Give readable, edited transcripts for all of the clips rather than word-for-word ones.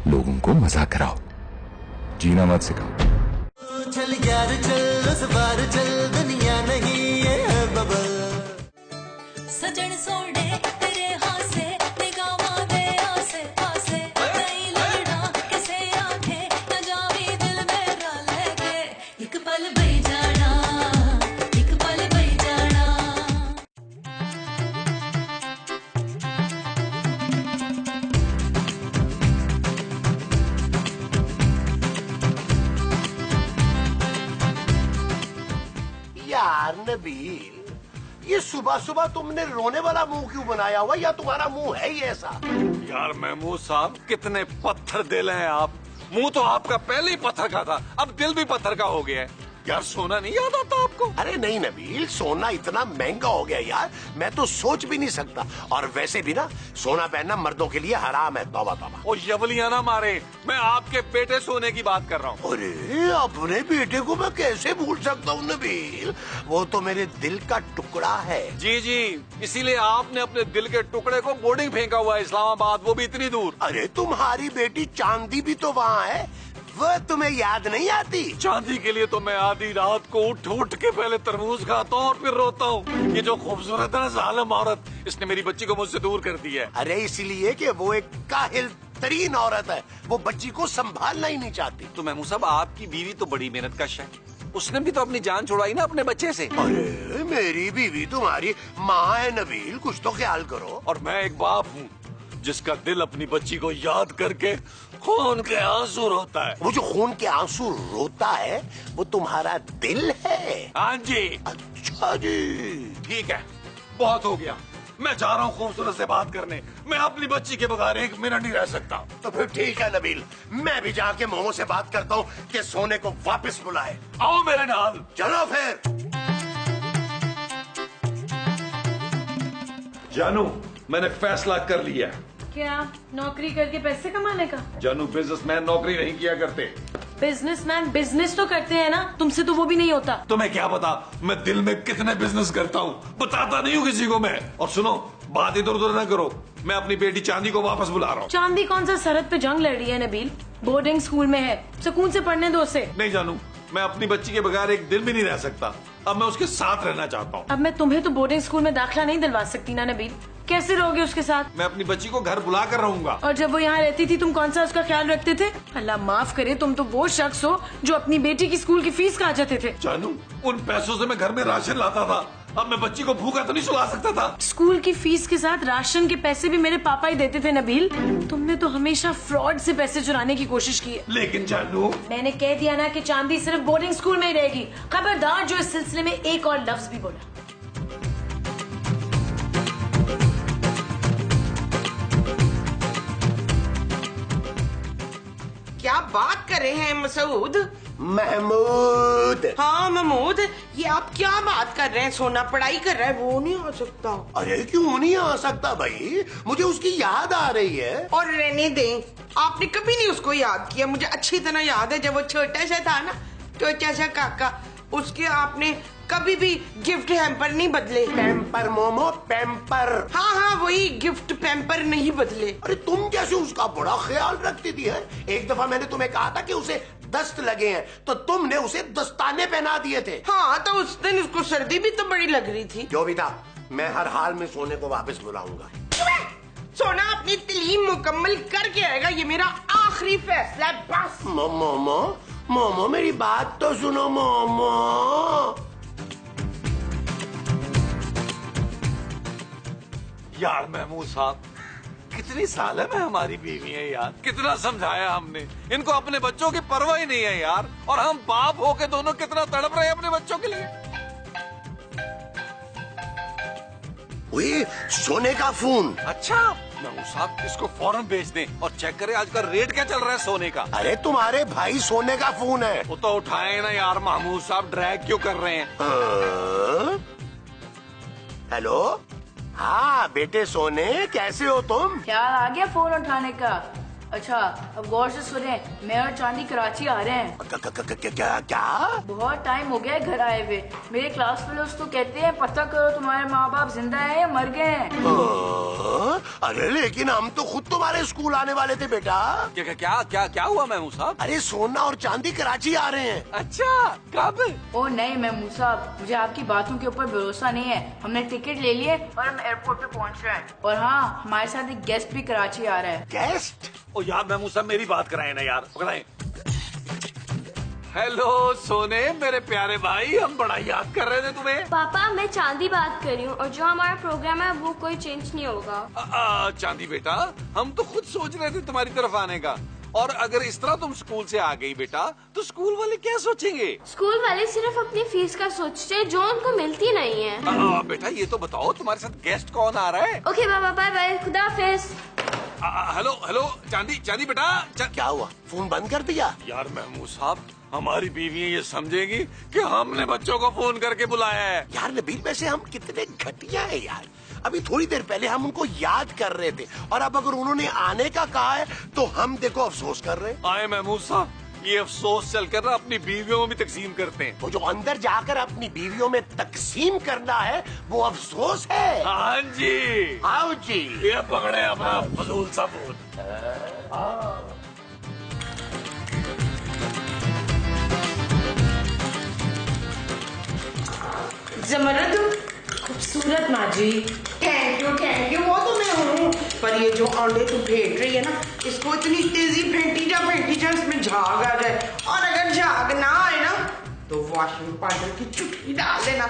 लोगों को मजाक कराओ, जीना मत सिखाओ। चल यार चल उस बार चल, दुनिया नहीं ये है बबल। सजन सोने तेरे हासे निगामा दे आसे आसे, नहीं लगना किसे आखे न जावी दिल मेरा लेके, एक पल बई जाना, एक पल बई जाना। यार नबील, ये सुबह सुबह तुमने रोने वाला मुंह क्यों बनाया हुआ, या तुम्हारा मुंह है ही ऐसा? यार महमूद साहब, कितने पत्थर दिल हैं आप। मुंह तो आपका पहले ही पत्थर का था, अब दिल भी पत्थर का हो गया है। यार सोना नहीं याद आता आपको? अरे नहीं नबील, सोना इतना महंगा हो गया यार, मैं तो सोच भी नहीं सकता। और वैसे भी ना, सोना पहनना मर्दों के लिए हराम है। तौबा तौबा। ओ यवलिया ना मारे, मैं आपके बेटे सोने की बात कर रहा हूँ। अरे अपने बेटे को मैं कैसे भूल सकता हूँ नबील, वो तो मेरे दिल का टुकड़ा है। जी जी, इसीलिए आपने अपने दिल के टुकड़े को बोर्डिंग फेंका हुआ है इस्लामाबाद, वो भी इतनी दूर। अरे तुम्हारी बेटी चांदी भी तो वहाँ है, वो तुम्हें याद नहीं आती? चांदी के लिए तो मैं आधी रात को उठ उठ के पहले तरबूज खाता हूँ और फिर रोता हूँ। ये जो खूबसूरत है ना जालिम औरत, इसने मेरी बच्ची को मुझसे दूर कर दिया है। अरे इसलिए कि वो एक काहिल तरीन औरत है, वो बच्ची को संभालना ही नहीं चाहती। तो महमूद साहब, आपकी बीवी तो बड़ी मेहनत कश है, उसने भी तो अपनी जान छुड़ाई ना अपने बच्चे से। अरे मेरी बीवी तुम्हारी माँ है नबील, कुछ तो ख्याल करो। और मैं एक बाप हूँ जिसका दिल अपनी बच्ची को याद करके खून के आंसू रोता है। वो जो खून के आंसू रोता है, वो तुम्हारा दिल है? हाँ जी। अच्छा जी, ठीक है, बहुत हो गया, मैं जा रहा हूँ खूबसूरत से बात करने। मैं अपनी बच्ची के बगैर एक मिनट नहीं रह सकता। तो फिर ठीक है नबील, मैं भी जाके मोमो से बात करता हूँ कि सोने को वापस बुलाए। आओ मेरे नाल। चलो फिर। जानू, मैंने फैसला कर लिया। क्या? नौकरी करके पैसे कमाने का? जानू, बिजनेसमैन नौकरी नहीं किया करते। बिजनेसमैन बिजनेस तो करते हैं ना, तुमसे तो वो भी नहीं होता। तुम्हें क्या पता मैं दिल में कितने बिजनेस करता हूँ, बताता नहीं हूँ किसी को मैं। और सुनो, बात इधर उधर न करो, मैं अपनी बेटी चांदी को वापस बुला रहा हूँ। चांदी कौन सा सरहद पे जंग लड़ रही है नबील, बोर्डिंग स्कूल में है, सुकून से पढ़ने दो उसे। नहीं जानू, मैं अपनी बच्ची के बगैर एक दिन भी नहीं रह सकता। अब मैं उसके साथ रहना चाहता हूँ। अब मैं तुम्हें तो बोर्डिंग स्कूल में दाखिला नहीं दिलवा सकती ना नबील, कैसे रहोगे उसके साथ? मैं अपनी बच्ची को घर बुला कर रहूंगा। और जब वो यहाँ रहती थी तुम कौन सा उसका ख्याल रखते थे? अल्लाह माफ करे, तुम तो वो शख्स हो जो अपनी बेटी की स्कूल की फीस खा जाते थे। जानू, उन पैसों से मैं घर में राशन लाता था, अब मैं बच्ची को भूखा तो नहीं सुला सकता था। स्कूल की फीस के साथ राशन के पैसे भी मेरे पापा ही देते थे नबील, तुमने तो हमेशा फ्रॉड से पैसे चुराने की कोशिश की है। लेकिन जानू, मैंने कह दिया ना कि चांदी सिर्फ बोर्डिंग स्कूल में ही रहेगी, खबरदार जो इस सिलसिले में एक और लफ्ज भी बोला। क्या बात कर रहे हैं मसूद? महमूद। हाँ महमूद, ये आप क्या बात कर रहे हैं? सोना पढ़ाई कर रहा है, वो नहीं आ सकता। अरे क्यों नहीं आ सकता भाई, मुझे उसकी याद आ रही है। और रहने दें, आपने कभी नहीं उसको याद किया। मुझे अच्छी तरह याद है, जब वो छोटा सा था ना, छोटा सा काका, उसके आपने कभी भी गिफ्ट हैम्पर नहीं बदले। Pamper momo, pamper. हाँ हाँ वही, गिफ्ट पैम्पर नहीं बदले। अरे तुम कैसे उसका बड़ा ख्याल रखती थी है? एक दफा मैंने तुम्हें कहा था कि उसे दस्त लगे हैं, तो तुमने उसे दस्ताने पहना दिए थे। हाँ तो उस दिन उसको सर्दी भी तो बड़ी लग रही थी। जो भी था, मैं हर हाल में सोने को वापस बुलाऊंगा। सोना अपनी तालीम मुकम्मल करके आएगा, ये मेरा आखिरी फैसला है बस। मोमो, मोमो मेरी बात तो सुनो मोमो। यार महमूद साहब, कितनी साल है मैं हमारी बीवी है यार, कितना समझाया हमने इनको, अपने बच्चों की परवाह ही नहीं है यार। और हम बाप होके दोनों कितना तड़प रहे हैं अपने बच्चों के लिए। वही सोने का फोन। अच्छा महमूद साहब, इसको फौरन भेज दें और चेक करें आज का रेट क्या चल रहा है सोने का। अरे तुम्हारे भाई सोने का फोन है। वो तो उठाए ना यार महमूद साहब, ड्रैग क्यों कर रहे हैं? हाँ? हेलो, हाँ बेटे सोने, कैसे हो तुम? ख्याल आ गया फोन उठाने का? अच्छा अब गौर से सुने, मैं और चांदी कराची आ रहे हैं। क्या? बहुत टाइम हो गया है घर आए हुए। मेरे क्लास फेलोज तो कहते हैं पता करो तुम्हारे माँ बाप जिंदा है या मर गए हैं। अरे लेकिन हम तो खुद तुम्हारे स्कूल आने वाले थे बेटा। क्या हुआ महमूद साहब? अरे सोना और चांदी कराची आ रहे हैं। अच्छा कब? ओ नहीं महमूद साहब, मुझे आपकी बातों के ऊपर भरोसा नहीं है। हमने टिकट ले लिए और हम एयरपोर्ट पे पहुंच रहे हैं। और हाँ, हमारे साथ एक गेस्ट भी कराची आ रहा है। गेस्ट? ओ यार महमूद साहब मेरी बात कराए ना यार, पकड़ाएं। हेलो सोने, मेरे प्यारे भाई, हम बड़ा याद कर रहे थे तुम्हें। पापा मैं चांदी बात कर रही हूँ और जो हमारा प्रोग्राम है वो कोई चेंज नहीं होगा। चांदी बेटा, हम तो खुद सोच रहे थे तुम्हारी तरफ आने का, और अगर इस तरह तुम स्कूल से आ गई बेटा तो स्कूल वाले क्या सोचेंगे? स्कूल वाले सिर्फ अपनी फीस का सोचते हैं जो उनको मिलती नहीं है। बेटा ये तो बताओ तुम्हारे साथ गेस्ट कौन आ रहा है? ओके पापा, बाय बाय, खुदा हाफिज। हेलो चांदी बेटा क्या हुआ? फोन बंद कर दिया? यार महमूद साहब, हमारी बीवी ये समझेगी कि हमने बच्चों को फोन करके बुलाया है। यार नबील, वैसे हम कितने घटिया है यार। अभी थोड़ी देर पहले हम उनको याद कर रहे थे, और अब अगर उन्होंने आने का कहा है तो हम देखो अफसोस कर रहे हैं। आए महमूद साहब, ये अफसोस चलकर ना अपनी बीवियों में भी तकसीम करते हैं। तो जो अंदर जाकर अपनी बीवियों में तकसीम करना है वो अफसोस है। हाँ जी, आओ जी। ये पकड़े अपना फजूल सा फोन। जमरद खूबसूरत माँ जी। थैंक यू, वो तो मैं हूँ, पर ये जो अंडे तू फेंट रही है ना, इसको इतनी तेजी फेंटी जा इसमें झाग आ जाए, और अगर झाग ना आए ना तो वॉशिंग पाउडर की चुटकी डाल देना।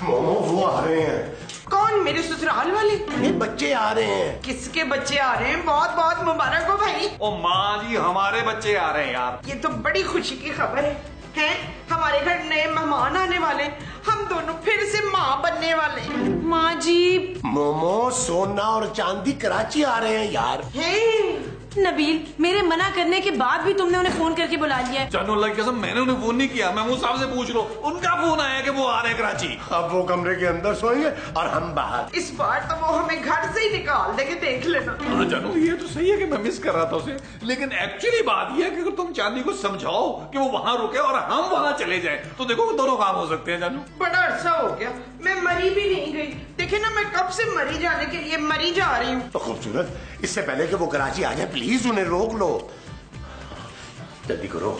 मोमो वो आ रहे हैं। कौन? मेरे ससुराल वाले? ये बच्चे आ रहे हैं। किसके बच्चे आ रहे हैं? बहुत बहुत मुबारक हो भाई। ओ माँ जी, हमारे बच्चे आ रहे हैं यार। ये तो बड़ी खुशी की खबर है। हमारे घर नए मेहमान आने वाले, हम दोनों फिर से माँ बनने वाले। माँ जी। मोमो, सोना और चांदी कराची आ रहे हैं यार। नबील, मेरे मना करने के बाद भी तुमने उन्हें फोन करके बुला लिया है। जानू अल्लाह की कसम, मैंने उन्हें फोन नहीं किया। महमूद साहब से पूछ लो, उनका फोन आया कि वो आ रहे हैं कराची। अब वो कमरे के अंदर सोएंगे और हम बाहर। इस बार तो वो हमें घर से ही निकाल देंगे, देख लेना। हाँ जानू, ये तो सही है कि मैं मिस कर रहा था उसे, लेकिन एक्चुअली बात ये है कि अगर तुम चांदी को समझाओ कि वो वहाँ रुके और हम वहाँ चले जाए तो देखो दोनों काम हो सकते हैं। जानू, बड़ा अरसा हो गया, मैं मरी भी नहीं गई। देखे ना, मैं कब से मरी जाने के लिए मरी जा रही हूँ। तो खूबसूरत, इससे पहले कि वो कराची आ जाए प्लीज उन्हें रोक लो। जल्दी करो।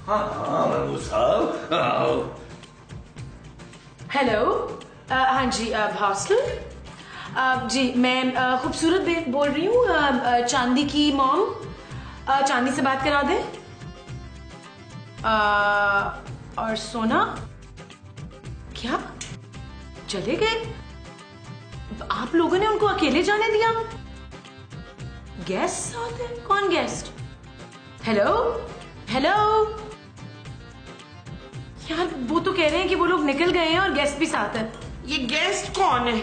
हाँ महमूद साहब। हेलो, हाँ जी, हॉस्टल जी, मैं खूबसूरत बोल रही हूँ, चांदी की मॉम। चांदी से बात करा दे। और सोना क्या चले गए? आप लोगों ने उनको अकेले जाने दिया? गेस्ट साथ है? कौन गेस्ट? हेलो हेलो यार, वो तो कह रहे हैं कि वो लोग निकल गए हैं और गेस्ट भी साथ है। ये गेस्ट कौन है?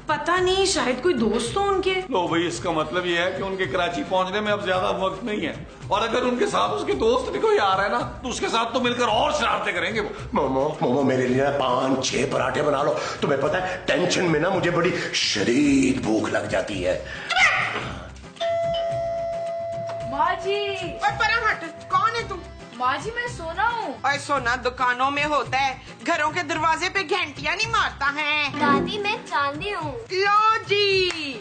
पता नहीं, शायद कोई दोस्त हो उनके। लो भाई, इसका मतलब ये है कि उनके कराची पहुंचने में अब ज्यादा वक्त नहीं है, और अगर उनके साथ उसके दोस्त भी कोई आ रहा है ना तो उसके साथ तो मिलकर और शरारतें करेंगे वो। मोमो मेरे लिए 5-6 पराठे बना लो। तुम्हें पता है टेंशन में ना मुझे बड़ी शदीद भूख लग जाती है। माँ जी। कौन है तुम? माँ जी, मैं सोना हूँ। और सोना दुकानों में होता है, घरों के दरवाजे पे घंटियां नहीं मारता है। दादी मैं चांदी हूँ। लो जी,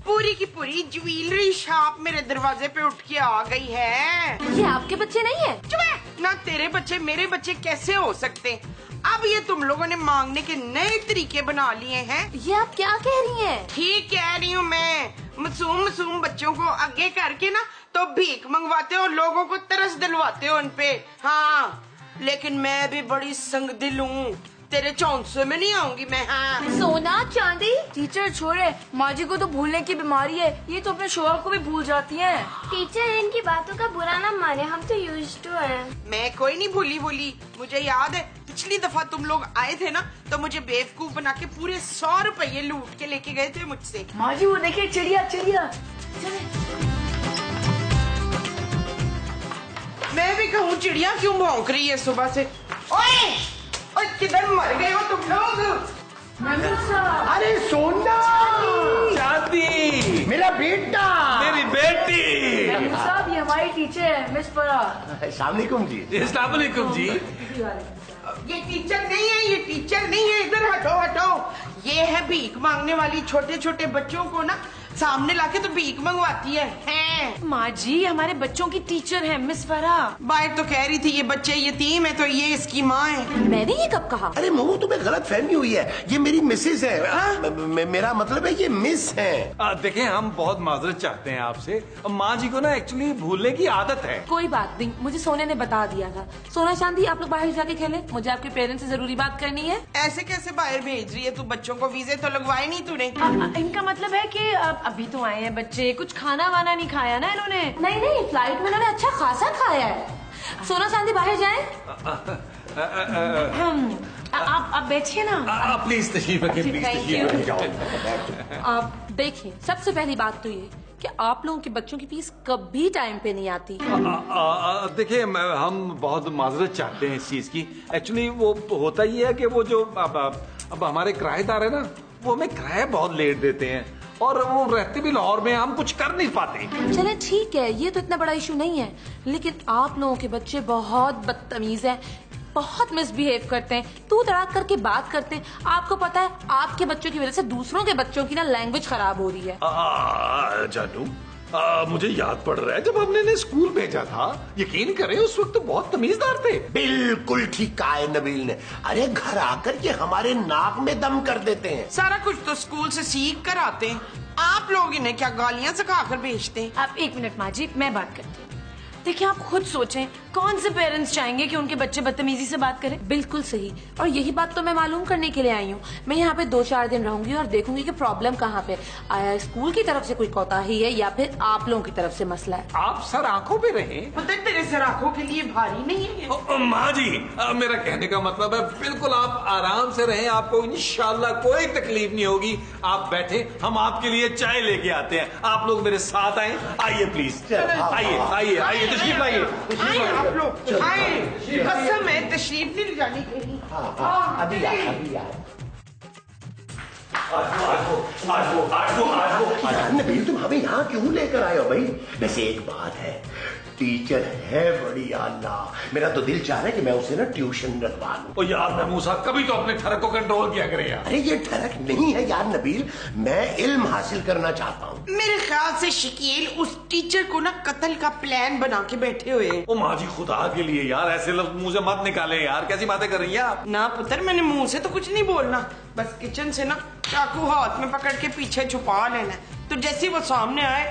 पूरी की पूरी ज्वेलरी शॉप मेरे दरवाजे पे उठ के आ गई है। ये आपके बच्चे नहीं है? चुप है, ना तेरे बच्चे मेरे बच्चे कैसे हो सकते? अब ये तुम लोगों ने मांगने के नए तरीके बना लिए हैं। ये आप क्या कह रही हैं? ठीक कह रही हूँ मैं। मासूम बच्चों को आगे करके ना तो भीख मंगवाते हो, लोगों को तरस दिलवाते हो उनपे। हाँ, लेकिन मैं भी बड़ी संगदिल हूँ, तेरे चौंसे में नहीं आऊंगी मैं। हाँ सोना चांदी। टीचर छोड़े, माँ जी को तो भूलने की बीमारी है, ये तो अपने शोहर को भी भूल जाती हैं। टीचर इनकी बातों का बुरा ना माने, हम तो यूज्ड टू हैं। मैं कोई नहीं भूली। मुझे याद है पिछली दफा तुम लोग आए थे ना तो मुझे बेवकूफ बना के पूरे 100 रुपये लूट के लेके गए थे मुझसे। माँ जी वो देखिए, चिड़िया। मैं भी कहूँ चिड़िया क्यों भौंक रही है सुबह से? ओए किधर मर गए हो तुम लोग? अरे सोना, चांदी, मेरा बेटा, मेरी बेटी। साहब ये हमारी टीचर है मिस फरा। अस्सलाम वालेकुम जी। अस्सलाम वालेकुम जी। ये टीचर नहीं है, ये टीचर नहीं है, इधर हटो हटो। ये है भीख मांगने वाली, छोटे छोटे बच्चों को ना सामने लाके तो भीख मंगवाती है। माँ जी हमारे बच्चों की टीचर है मिस फरा। बाइक तो कह रही थी ये बच्चे यतीम है तो ये इसकी माँ है। मैंने ये कब कहा? अरे मोमो तुम्हें गलत फहमी हुई है, ये मेरी मिसेज है। मेरा मतलब है ये मिस है। देखें हम बहुत माजरत चाहते हैं आपसे, माँ जी को ना एक्चुअली भूलने की आदत है। कोई बात नहीं, मुझे सोने ने बता दिया था। सोना चांदी आप लोग बाहर जाके खेलें, मुझे आपके पेरेंट्स से जरूरी बात करनी है। ऐसे कैसे बाहर भेज रही है तू बच्चों को? वीजे तो लगवाए नहीं तूने? इनका मतलब है कि अभी तो आए हैं बच्चे, कुछ खाना वाना नहीं खाया ना इन्होंने। नहीं नहीं, फ्लाइट में इन्होंने अच्छा खासा खाया है। सोना चांदी बाहर जाए। आप बैठिए ना। प्लीज तशरीफ रखिए, प्लीज तशरीफ रखिए। आप देखिए, सबसे पहली बात तो ये कि आप लोगों के बच्चों की फीस कभी टाइम पे नहीं आती। देखिए हम बहुत माजरत चाहते हैं इस चीज की। एक्चुअली वो होता ही है कि वो जो अब हमारे किराएदार है ना, वो हमें किराया बहुत लेट देते हैं और वो रहते भी लाहौर में, हम कुछ कर नहीं पाते। चले ठीक है, ये तो इतना बड़ा इशू नहीं है, लेकिन आप लोगों के बच्चे बहुत बदतमीज हैं, बहुत मिसबिहेव करते हैं, तू तड़ाक करके बात करते हैं। आपको पता है आपके बच्चों की वजह से दूसरों के बच्चों की ना लैंग्वेज खराब हो रही है। जानू मुझे याद पड़ रहा है जब हमने इन्हें स्कूल भेजा था, यकीन करें उस वक्त तो बहुत तमीजदार थे। बिल्कुल ठीक कहा है नबील ने। अरे घर आकर के हमारे नाक में दम कर देते हैं। सारा कुछ तो स्कूल से सीख कर आते हैं, आप लोग इन्हें क्या गालियां सिखा कर भेजते हैं? आप एक मिनट माँ जी, मैं बात करती हूँ। देखिए आप खुद सोचें, कौन से पेरेंट्स चाहेंगे कि उनके बच्चे बदतमीजी से बात करें? बिल्कुल सही, और यही बात तो मैं मालूम करने के लिए आई हूँ। मैं यहाँ पे 2-4 दिन रहूंगी और देखूंगी कि प्रॉब्लम कहाँ पे आया, स्कूल की तरफ से कोई कोताही है या फिर आप लोगों की तरफ से मसला है। आप सर आंखों पे रहे। पता है तेरे सर आंखों के लिए भारी नहीं है। माँ जी मेरा कहने का मतलब है बिल्कुल आप आराम से रहें, आपको इंशाल्लाह कोई तकलीफ नहीं होगी। आप बैठे, हम आपके लिए चाय लेके आते हैं, आप लोग मेरे साथ आए। आइए प्लीज, आइए आइए आइए, तशरीफ लाइए। आप लोग आए, कसम है तशरीफ नहीं ले जानी कहीं। अभी नबील तुम हमें यहाँ क्यों लेकर आए हो भाई? वैसे एक बात है, टीचर है बड़ी आला, मेरा तो दिल चाह रहा है कि मैं उसे ना ट्यूशन रखवा लूं। ओ यार महमूद साहब, कभी तो अपने ठरक को कंट्रोल किया करें यार। अरे ये ठरक नहीं है यार नबील, मैं इल्म हासिल करना चाहता हूँ। मेरे ख्याल से शकील उस टीचर को ना कत्ल का प्लान बना के बैठे हुए हैं। ओ माँ जी खुदा के लिए यार ऐसे लफ्ज मुंह से मत निकाले यार, कैसी बातें कर रही हैं आप? ना पुत्र, मैंने मुंह से तो कुछ नहीं बोलना, बस किचन से ना चाकू हाथ में पकड़ के पीछे छुपा लेना, तो जैसे वो सामने आए।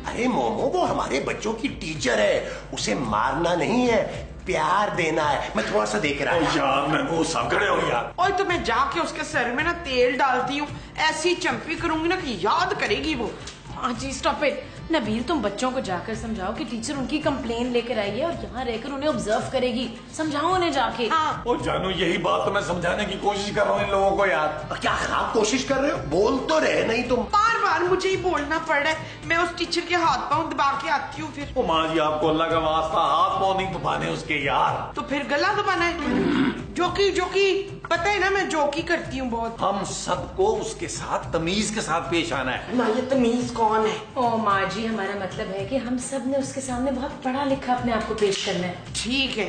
अरे मोमो वो हमारे बच्चों की टीचर है, उसे मारना नहीं है, प्यार देना है। मैं थोड़ा सा देख रहा हूँ यार, मैं वो सब खड़े हो यार। और तो मैं जाके उसके सर में ना तेल डालती हूँ, ऐसी चंपी करूंगी ना कि याद करेगी वो। हाँ जी स्टॉप इट। नबील तुम बच्चों को जाकर समझाओ कि टीचर उनकी कंप्लेन लेकर आई है और यहाँ रहकर उन्हें ऑब्जर्व करेगी। समझाओ उन्हें जाके। हाँ। ओ जानू, यही बात तो मैं समझाने की कोशिश कर रहा हूँ इन लोगों को यार। क्या खराब कोशिश कर रहे हो? बोल तो रहे नहीं तुम। बार बार मुझे ही बोलना पड़ रहा है, मैं उस टीचर के हाथ पांव दबा के आती हूँ फिर। ओ माँ जी आपको अल्लाह का वास्ता हाथ पाँव नहीं दबाने उसके यार। तो फिर गला दबाना है? जोकी पता है ना मैं जोकी करती हूँ बहुत। हम सबको उसके साथ तमीज के साथ पेश आना है ना। ये तमीज कौन है? ओ माँ जी, हमारा मतलब है कि हम सब ने उसके सामने बहुत पढ़ा लिखा अपने आप को पेश करना है। ठीक है,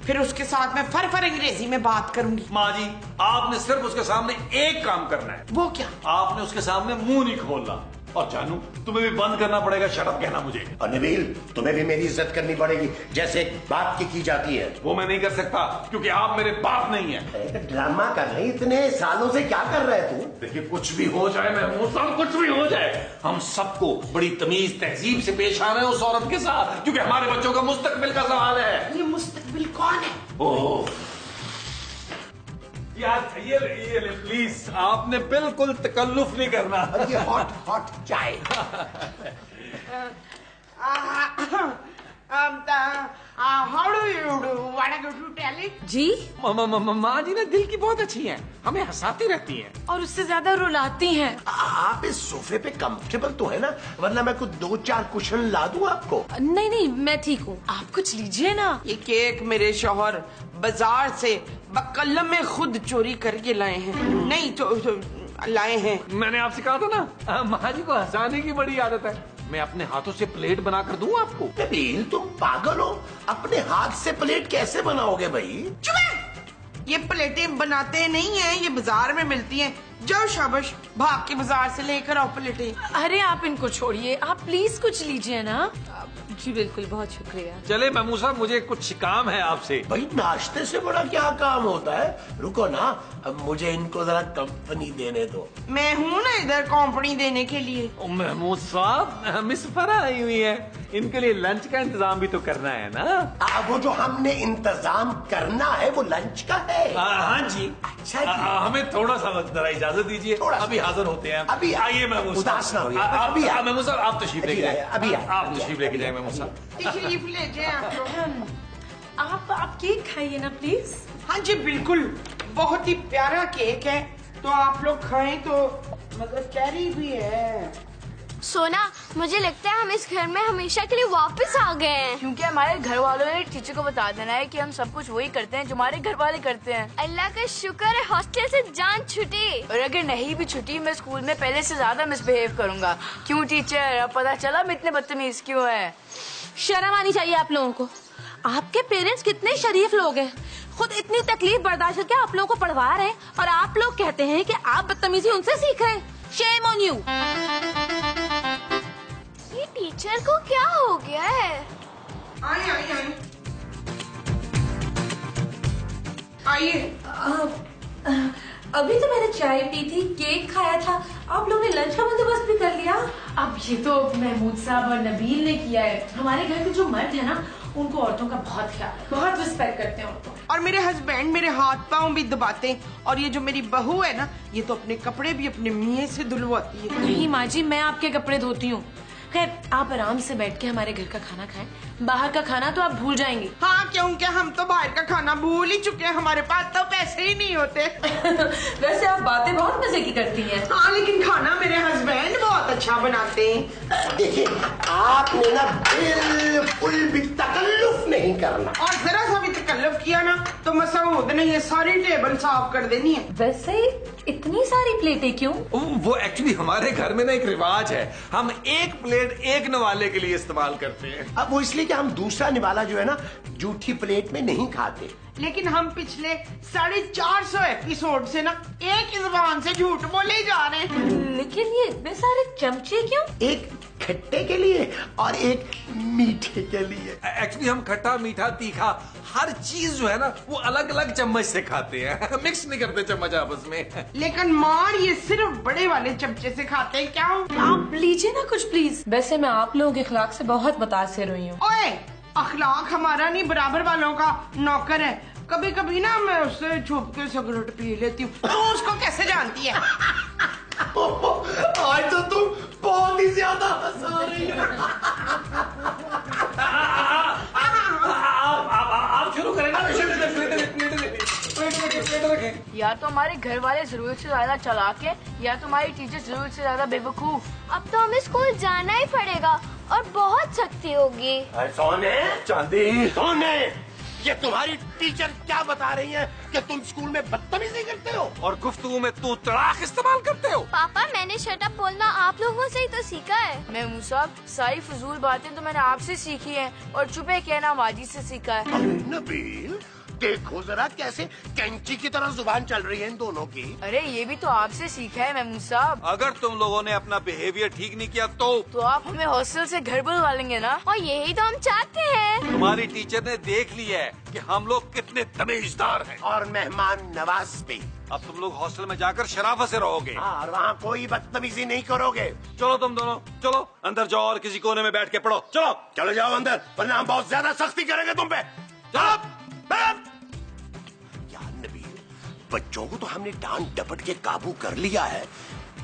फिर उसके साथ मैं फर अंग्रेजी में बात करूंगी। माँ जी आपने सिर्फ उसके सामने एक काम करना है। वो क्या? आपने उसके सामने मुंह नहीं खोलना। और जानू तुम्हें भी बंद करना पड़ेगा शटअप कहना मुझे। और नबील तुम्हें भी मेरी इज्जत करनी पड़ेगी, जैसे बाप की जाती है। वो मैं नहीं कर सकता क्योंकि आप मेरे बाप नहीं है। ड्रामा कर रहे, इतने सालों से क्या कर रहे तू? देखिए कुछ भी हो जाए महमूद साहब, कुछ भी हो जाए, हम सबको बड़ी तमीज तहजीब से पेश आना है उस औरत के साथ, क्योंकि हमारे बच्चों का मुस्तकबिल का सवाल है। ये मुस्तकबिल कौन है? ओह यार ये ले प्लीज, आपने बिल्कुल तकल्लुफ नहीं करना। ये हॉट चाय। How do you do? Wanna go to Delhi? जी माँ जी ना दिल की बहुत अच्छी हैं, हमें हंसाती रहती हैं और उससे ज्यादा रुलाती हैं। आप इस सोफे पे कंफर्टेबल तो है ना, वरना मैं कुछ 2-4 कुशन ला दूं आपको। नहीं मैं ठीक हूँ, आप कुछ लीजिए ना। ये केक मेरे शौहर बाजार से बकल्लम में खुद चोरी करके लाए हैं। नहीं तो लाए हैं। मैंने आपसे कहा था ना, माँ जी को हंसाने की बड़ी आदत है। मैं अपने हाथों से प्लेट बनाकर दूं आपको? नबील तुम पागल हो, अपने हाथ से प्लेट कैसे बनाओगे भाई? चुप है। ये प्लेटें बनाते नहीं हैं, ये बाजार में मिलती हैं। जाओ शाबाश, भाग के बाजार से लेकर आओ प्लेटें। अरे आप इनको छोड़िए, आप प्लीज कुछ लीजिए ना। जी बिल्कुल, बहुत शुक्रिया। चले महमूद साहब, मुझे कुछ काम है आपसे। भाई नाश्ते से बड़ा क्या काम होता है? रुको ना, अब मुझे इनको जरा कंपनी देने दो। मैं हूँ ना इधर कंपनी देने के लिए। महमूद साहब, मिस फरा आई हुई है, इनके लिए लंच का इंतजाम भी तो करना है ना। वो जो हमने इंतजाम करना है वो लंच का है। हाँ जी। अच्छा जी। हमें थोड़ा सा वक्त जरा इजाजत दीजिए, अभी हाजिर होते हैं। अभी आइए महमूद साहब, उदास ना होइए। अभी महमूद साहब आप तशरीफ लेके जाए। अभी आप तशरीफ लेके जाए महमूद साहब। तशरीफ ले जाए आप लोग। आप केक खाइए ना प्लीज। हाँ जी बिल्कुल, बहुत ही प्यारा केक है, तो आप लोग खाएं तो मतलब कैरी भी है। सोना, मुझे लगता है हम इस घर में हमेशा के लिए वापस आ गए हैं। क्योंकि हमारे घर वालों ने टीचर को बता देना है कि हम सब कुछ वही करते हैं जो हमारे घर वाले करते हैं। अल्लाह का शुक्र है हॉस्टल से जान छुटी। और अगर नहीं भी छुट्टी, मैं स्कूल में पहले से ज्यादा मिसबिहेव करूंगा। क्यों टीचर, अब पता चला हम इतने बदतमीज क्यों है? शर्म आनी चाहिए आप लोगों को। आपके पेरेंट्स कितने शरीफ लोग हैं, खुद इतनी तकलीफ बर्दाश्त करके आप लोगों को पढ़वा रहे हैं और आप लोग कहते हैं कि आप बदतमीजी उनसे सीख रहे हैं। Shame on you. ये टीचर को क्या हो गया है? आइए आइए आइए आइए। अभी तो मैंने चाय पी थी, केक खाया था, आप लोगों ने लंच का बंदोबस्त भी कर लिया। अब ये तो महमूद साहब और नबील ने किया है। हमारे घर के जो मर्द है ना, उनको औरतों का बहुत ख्याल है, बहुत रिस्पेक्ट करते हैं औरतों। और मेरे हस्बैंड मेरे हाथ पाँव भी दबाते हैं, और ये जो मेरी बहू है ना, ये तो अपने कपड़े भी अपने मियाँ से धुलवाती है। नहीं माँ जी, मैं आपके कपड़े धोती हूँ। खैर, आप आराम से बैठ के हमारे घर का खाना खाएं, बाहर का खाना तो आप भूल जाएंगे। हाँ, क्योंकि हम तो बाहर का खाना भूल ही चुके हैं, हमारे पास तो पैसे ही नहीं होते। वैसे आप बातें बहुत मजे की करती हैं। हाँ, लेकिन खाना मेरे हस्बैंड बहुत अच्छा बनाते हैं। देखिए, आपने ना बिल्कुल भी तकल्लुफ नहीं करना। और जरा सा भी तकल्लुफ किया ना तो मसूद ने ये सारी टेबल साफ कर देनी है। वैसे इतनी सारी प्लेटें क्यों? वो एक्चुअली हमारे घर में ना एक रिवाज है, हम एक प्लेट एक निवाले के लिए इस्तेमाल करते हैं। अब वो इसलिए कि हम दूसरा निवाला जो है ना, जूठी प्लेट में नहीं खाते। लेकिन हम पिछले 450 एपिसोड से ना एक ही जुबान से झूठ बोले जा रहे हैं। लेकिन ये इतने सारे चमचे क्यों? एक खट्टे के लिए और एक मीठे के लिए। एक्चुअली हम खट्टा मीठा तीखा हर चीज जो है ना, वो अलग अलग चम्मच से खाते हैं, मिक्स नहीं करते चम्मच आपस में। लेकिन मार ये सिर्फ बड़े वाले चमचे से खाते हैं। क्या आप लीजिए ना कुछ प्लीज। वैसे मैं आप लोगों के अखलाक से बहुत मुतासिर हुई हूँ। ओए, अखलाक हमारा नहीं, बराबर वालों का नौकर है। कभी कभी ना मैं उससे छुप के सिगरेट पी लेती हूँ। तो उसको कैसे जानती है? आज तो तुम बहुत ही ज्यादा हंसा रही हो। आप शुरू करें ना। या तो हमारे घर वाले जरूरत से ज्यादा चालाक है, या तो हमारी टीचर जरूरत से ज्यादा बेवकूफ। अब तो हमें स्कूल जाना ही पड़ेगा और बहुत सख्ती होगी। सोने चांदी, सोने, ये तुम्हारी टीचर क्या बता रही है कि तुम स्कूल में बदतमीजी करते हो और गुफ्तगू में तू तड़ाक इस्तेमाल करते हो। पापा, मैंने शट अप बोलना आप लोगों से ही तो सीखा है। महमूद साहब, सारी फजूल बातें तो मैंने आपसे सीखी हैं, और चुपे कहना माजी से सीखा है। अरे नबील, देखो जरा कैसे कैंची की तरह जुबान चल रही है इन दोनों की। अरे ये भी तो आपसे सीखा है महमूद साहब। अगर तुम लोगों ने अपना बिहेवियर ठीक नहीं किया तो आप हमें हॉस्टल से घर बुलवा लेंगे ना? और यही तो हम चाहते हैं। तुम्हारी टीचर ने देख लिया है कि हम लोग कितने तमीजदार हैं और मेहमान नवाज भी। अब तुम लोग हॉस्टल में जाकर शराफत से रहोगे और वहाँ कोई बदतमीजी नहीं करोगे। चलो तुम दोनों, चलो अंदर जाओ और किसी कोने में बैठ के पढ़ो। चलो चलो जाओ अंदर, वरना हम बहुत ज्यादा सख्ती करेंगे तुम पे। चलो बैठ। यार नबील, बच्चों को तो हमने डांट डपट के काबू कर लिया है,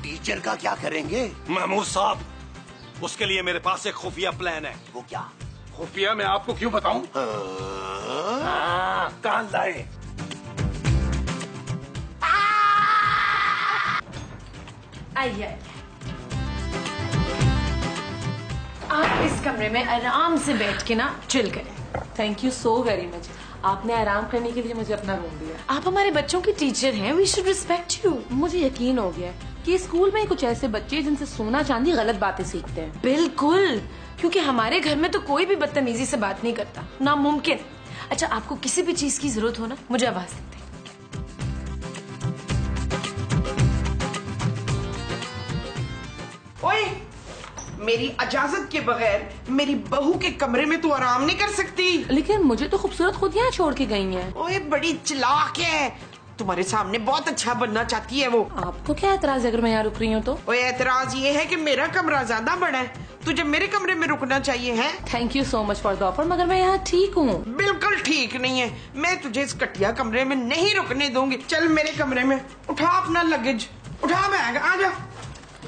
टीचर का क्या करेंगे? महमूद साहब, उसके लिए मेरे पास एक खुफिया प्लान है। वो क्या? खुफिया मैं आपको क्यों बताऊं? कान लाए। आइए, आप इस कमरे में आराम से बैठ के ना चिल करें। Thank you so very much, आपने आराम करने के लिए मुझे अपना रूम दिया। आप हमारे बच्चों की टीचर हैं, वी शुड रिस्पेक्ट यू। मुझे यकीन हो गया कि स्कूल में कुछ ऐसे बच्चे जिनसे सोना चांदी गलत बातें सीखते हैं। बिल्कुल, क्योंकि हमारे घर में तो कोई भी बदतमीजी से बात नहीं करता, नामुमकिन। अच्छा, आपको किसी भी चीज की जरूरत हो ना, मुझे आवाज देते। ओए, मेरी इजाजत के बगैर मेरी बहू के कमरे में तू आराम नहीं कर सकती। लेकिन मुझे तो खूबसूरत खुद यहाँ छोड़ के गई हैं। ओए, बड़ी चालाक है, तुम्हारे सामने बहुत अच्छा बनना चाहती है वो। आपको क्या एतराज है अगर मैं यहाँ रुक रही हूँ तो? ओए, एतराज ये है कि मेरा कमरा ज्यादा बड़ा है, तुझे मेरे कमरे में रुकना चाहिए है। Thank you so much for the offer, मगर मैं यहाँ ठीक हूँ। बिल्कुल ठीक नहीं है, मैं तुझे इस कटिया कमरे में नहीं रुकने दूंगी। चल मेरे कमरे में, उठा अपना लगेज, उठा बैग, आजा।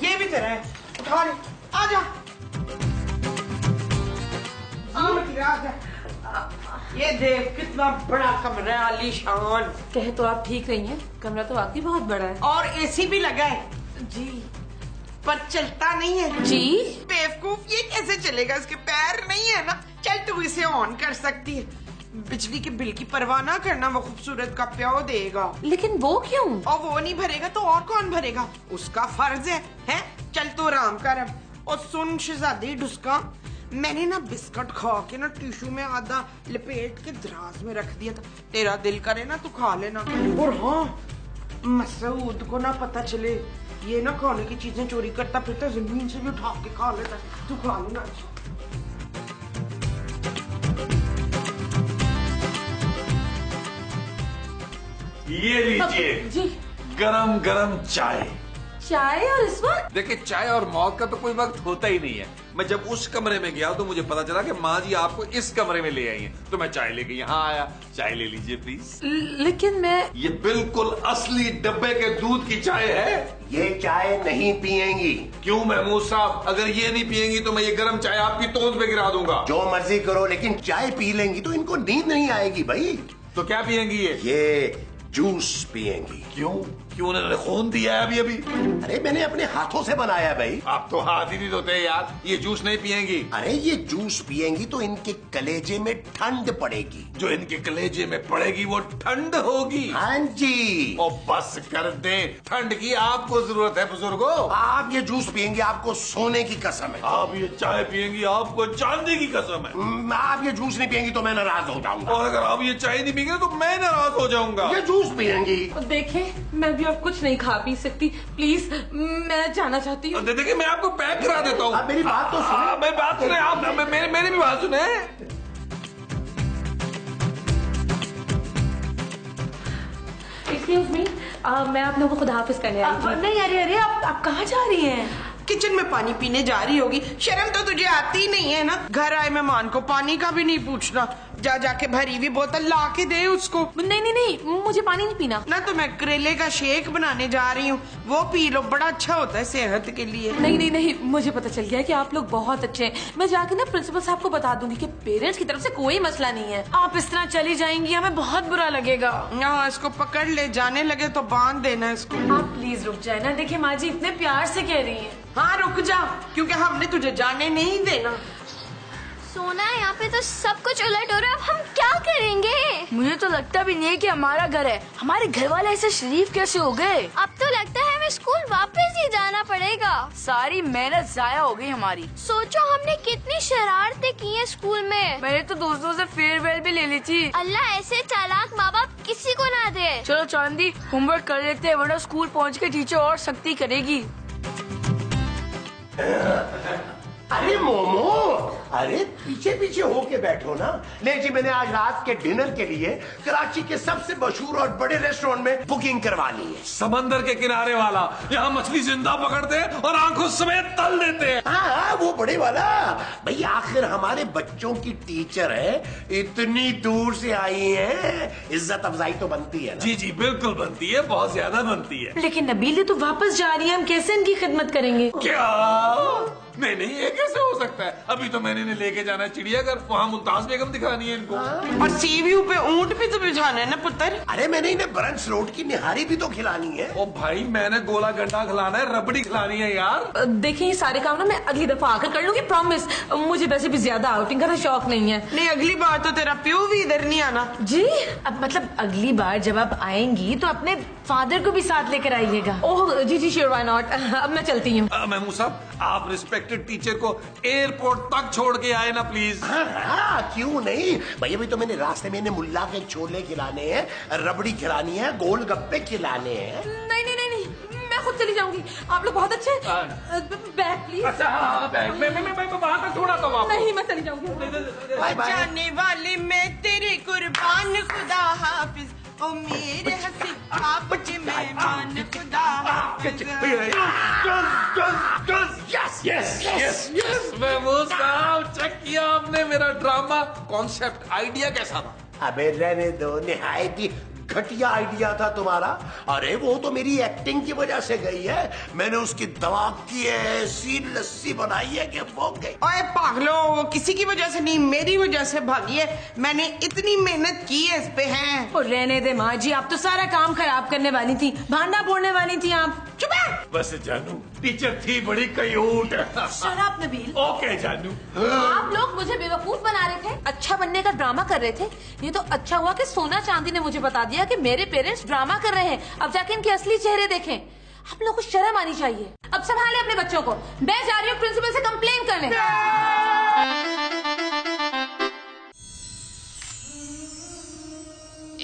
ये भी तेरा है, उठा ले, आजा। आजा। ये देख कितना बड़ा कमरा है, आलीशान। कहे तो आप ठीक रही हैं, कमरा तो वाकई बहुत बड़ा है। और एसी भी लगा है जी, पर चलता नहीं है। जी बेवकूफ, ये कैसे चलेगा, इसके पैर नहीं है ना। चल तू इसे ऑन कर सकती है। बिजली के बिल की परवाह ना करना, वो खूबसूरत का प्याव देगा। लेकिन वो क्यों? और वो नहीं भरेगा तो और कौन भरेगा, उसका फर्ज है? चल तू आराम कर अब। और सुन शहजादी डुस्का, मैंने ना बिस्कुट खा के ना टिश्यू में आधा लपेट के दराज में रख दिया था, तेरा दिल करे ना तो खा लेना। और हाँ, मसूद को ना पता चले ये ना खाने की चीजें चोरी करता फिरता, जमीन से भी उठा के खा लेता, तू खा लेना। ये लीजिए जी, गरम गरम चाय। चाय और इस वक्त? देखिए, चाय और मौत का तो कोई वक्त होता ही नहीं है। मैं जब उस कमरे में गया तो मुझे पता चला कि माँ जी आपको इस कमरे में ले आई हैं, तो मैं चाय लेके यहाँ आया। चाय ले लीजिए प्लीज। लेकिन मैं, ये बिल्कुल असली डब्बे के दूध की चाय है। ये चाय नहीं पिएंगी। क्यों महमूद साहब, अगर ये नहीं पिएंगी तो मैं ये गर्म चाय आपकी तोंद पे गिरा दूंगा। जो मर्जी करो, लेकिन चाय पी लेंगी तो इनको नींद नहीं आएगी भाई। तो क्या पिएंगी ये जूस पिएंगी। क्यों? क्यों, उन्होंने खून दिया है अभी अभी। अरे मैंने अपने हाथों से बनाया भाई। आप तो हाथ ही नहीं धोते यार। ये जूस नहीं पिएंगी? अरे ये जूस पिएंगी तो इनके कलेजे में ठंड पड़ेगी। जो इनके कलेजे में पड़ेगी वो ठंड होगी। हाँ जी। और बस कर दे, ठंड की आपको जरूरत है बुजुर्गो। आप ये जूस पिएंगे, आपको सोने की कसम है। आप ये चाय पिएंगी, आपको चांदी की कसम है। आप ये जूस नहीं पिएंगी तो मैं नाराज हो जाऊंगा। और अगर आप ये चाय नहीं पिएंगे तो मैं नाराज हो जाऊंगा। ये जूस पिएंगी। देखें, मैं भी अब कुछ नहीं खा पी सकती, प्लीज मैं जाना चाहती हूँ। देखिए, मैं आपको पैक करा देता हूँ। आप मेरी बात तो सुने। मेरी बात सुने आप, मेरी भी बात सुने। एक्सक्यूज मी, मैं आप लोगों को खुदा हाफिज करने आई थी। नहीं, अरे अरे, आप कहाँ जा रही हैं? किचन में पानी पीने जा रही होगी, शर्म तो तुझे आती नहीं है ना। घर आए मेहमान को पानी का भी नहीं पूछना। जा जाके भरी हुई बोतल ला के दे उसको। नहीं नहीं नहीं, मुझे पानी नहीं पीना। ना तो मैं करेले का शेक बनाने जा रही हूँ, वो पी लो, बड़ा अच्छा होता है सेहत के लिए। नहीं नहीं नहीं, मुझे पता चल गया कि आप लोग बहुत अच्छे हैं। मैं जाके ना प्रिंसिपल साहब को बता दूंगी कि पेरेंट्स की तरफ से कोई मसला नहीं है। आप इस तरह चली जाएंगी, हमें बहुत बुरा लगेगा। हाँ, इसको पकड़ ले, जाने लगे तो बांध देना इसको। आप प्लीज रुक जाए ना, देखिए माँ जी इतने प्यार से कह रही है। हाँ रुक जा, क्योंकि हमने तुझे जाने नहीं देना। सोना, यहाँ पे तो सब कुछ उलट हो रहा है, अब हम क्या करेंगे? मुझे तो लगता भी नहीं है कि हमारा घर है। हमारे घर वाले ऐसे शरीफ कैसे हो गए? अब तो लगता है हमें स्कूल वापस ही जाना पड़ेगा। सारी मेहनत जाया हो गई हमारी। सोचो हमने कितनी शरारतें की हैं स्कूल में। मैंने तो दोस्तों से फेयरवेल भी ले ली थी। अल्लाह ऐसे चालाक माँ बाप किसी को ना दे। चलो चांदी, होमवर्क कर लेते हैं, वरना स्कूल पहुँच के टीचर और सख्ती करेगी। अरे मोमो, अरे पीछे पीछे होके बैठो ना। ले जी, मैंने आज रात के डिनर के लिए कराची के सबसे मशहूर और बड़े रेस्टोरेंट में बुकिंग करवा ली है। समंदर के किनारे वाला, यहाँ मछली जिंदा पकड़ते हैं और आंखों समेत तल देते हैं। हाँ, वो बड़े वाला। भाई आखिर हमारे बच्चों की टीचर है, इतनी दूर से आई है, इज्जत अफजाई तो बनती है ना। जी जी बिल्कुल बनती है, बहुत ज्यादा बनती है। लेकिन नबील तो वापस जा रही है, हम कैसे इनकी खिदमत करेंगे? क्या नहीं नहीं, ये कैसे हो सकता है? अभी तो मैंने इन्हें लेके जाना है चिड़ियाघर, वहाँ मुमताज बेगम दिखानी है इनको। और सी व्यू पे ऊंट भी तो बिठाना है ना पुत्र। अरे मैंने इन्हें ब्रंच रोड की निहारी भी तो खिलानी है। ओ भाई, मैंने गोला गंडा खिलाना है, रबड़ी खिलानी है यार। देखिए ये सारे काम ना मैं अगली दफा आकर कर लूंगी, प्रॉमिस। मुझे वैसे भी ज्यादा आउटिंग का शौक नहीं है। नहीं, अगली बार तो तेरा प्यो भी इधर नहीं आना जी। अब मतलब अगली बार जब आप आएंगी तो अपने फादर को भी साथ लेकर आइएगा। ओह जी जी, श्योर, व्हाई नॉट। अब मैं चलती हूँ। महमूद साहब, आप रिस्पेक्टेड टीचर को एयरपोर्ट तक छोड़ के आए ना प्लीज। हाँ, क्यों नहीं भैया, अभी तो मैंने रास्ते में इन्हें मुल्ला के छोले खिलाने हैं, रबड़ी खिलानी है, गोलगप्पे खिलाने हैं। नहीं नहीं नहीं नहीं, मैं खुद चली जाऊंगी। आप लोग बहुत अच्छे। Bag please. अच्छा हाँ, बैग मैं वहां तक छोड़ा था वापस। नहीं, मैं चली जाऊंगी। Bye bye. जाने वाली मैं तेरी कुर्बान, खुदा हाफिज। ओ मेरे हंसी आपके मेहमान, खुदा हाफिज। Yes yes yes yes. Mahmood sahab, check किया आपने मेरा ड्रामा कॉन्सेप्ट? आइडिया कैसा था? अबे रहने दो, निहायत ही घटिया आइडिया था तुम्हारा। अरे वो तो मेरी एक्टिंग की वजह से गई है। मैंने उसकी दवा की ऐसी लस्सी बनाई है कि वो गई। ओए पागलो, वो किसी की वजह से नहीं, मेरी वजह से भागी है। मैंने इतनी मेहनत की है इस पे। हैं और रहने दे माँ जी, आप तो सारा काम खराब करने वाली थी, भांडा फोड़ने वाली थी आप। चुप है। बस जानू, टीचर थी बड़ी क्यूट। शराब नबील। ओके जानू। आप लोग मुझे बेवकूफ बना रहे थे, अच्छा बनने का ड्रामा कर रहे थे। ये तो अच्छा हुआ कि सोना चांदी ने मुझे बता दिया कि मेरे पेरेंट्स ड्रामा कर रहे हैं। अब जाके इनके असली चेहरे देखें। आप लोगों को शर्म आनी चाहिए। अब संभाले अपने बच्चों को। मैं जा रही हूँ प्रिंसिपल से कंप्लेन करने।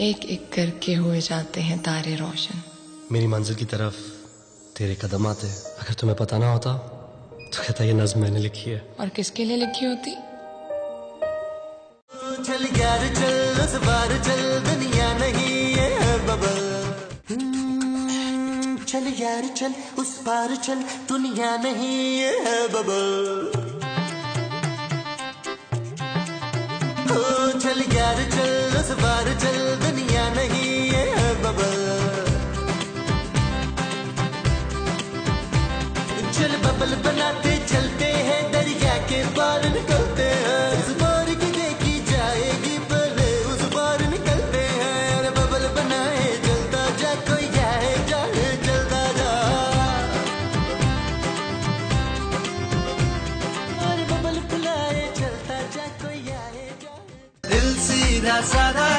एक एक करके हुए जाते हैं तारे रोशन। मेरी मंजिल की तरफ तेरे कदम आते। अगर तुम्हें पता ना होता तो कहता ये नज्म मैंने लिखी है। और किसके लिए लिखी होती? चल यार चल, उस बार चल, दुनिया नहीं है बबल। चल यार चल, उस पार चल, दुनिया नहीं है बबल। ओ चल यार चल, उस पार चल, दुनिया नहीं है बबल। चल बबल बनाते चलते हैं, दरिया के पार निकलते हैं। उस पार की देखी जाएगी, पहले उस पार निकलते हैं। अरे बबल बनाए चलता जा, कोई जाए जाए चलता जा। अरे बबल बुलाए चलता जा, कोई आए जाए। दिल सीधा साधा